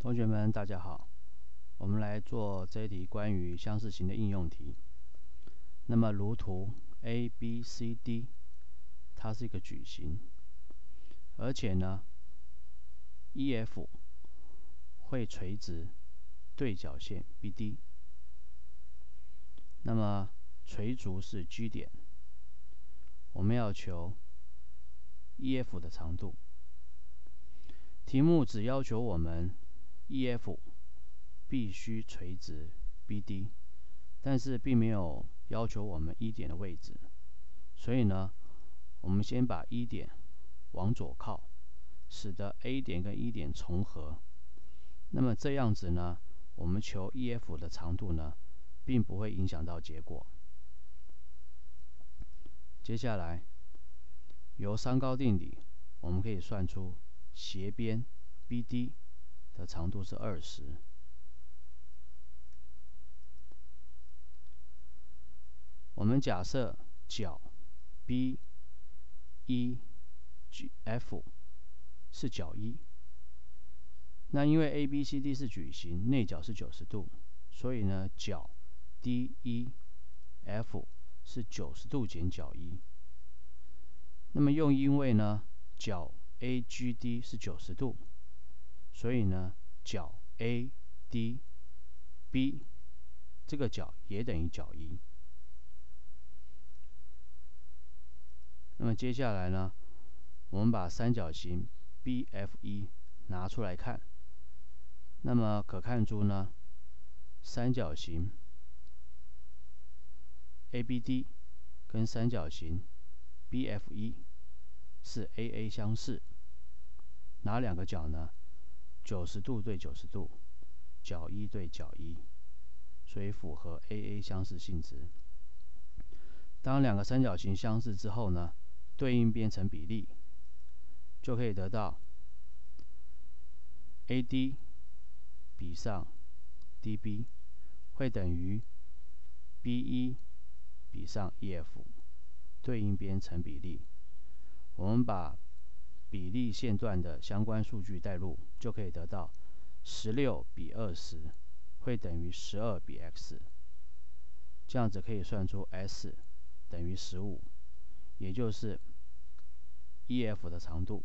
同学们，大家好，我们来做这一题关于相似型的应用题。那么如图 ABCD， 它是一个矩形，而且呢 ，EF 会垂直对角线 BD。那么垂足是 G 点，我们要求 EF 的长度。题目只要求我们 EF 必须垂直 BD， 但是并没有要求我们1点的位置，所以呢，我们先把1点往左靠，使得 A 点跟1点重合。那么这样子呢，我们求 EF 的长度呢，并不会影响到结果。接下来，由三高定理，我们可以算出斜边 BD 的长度是20。我们假设角 BEGF 是角1，那因为 ABCD 是矩形，内角是90度，所以呢，角 DEF 是90度减角1。那么因为呢，角 AGD 是90度，所以呢，角 ADB 这个角也等于角1。那么接下来呢，我们把三角形 BFE 拿出来看。那么可看出呢，三角形 ABD 跟三角形 BFE 是 AA 相似。哪两个角呢？90度对90度，角1对角1，所以符合 AA 相似性质。当两个三角形相似之后呢，对应边成比例，就可以得到 AD 比上 DB 会等于 BE 比上 EF， 对应边成比例。我们把比例线段的相关数据带入，就可以得到16比20会等于12比 x， 这样子可以算出 S 等于15，也就是 EF 的长度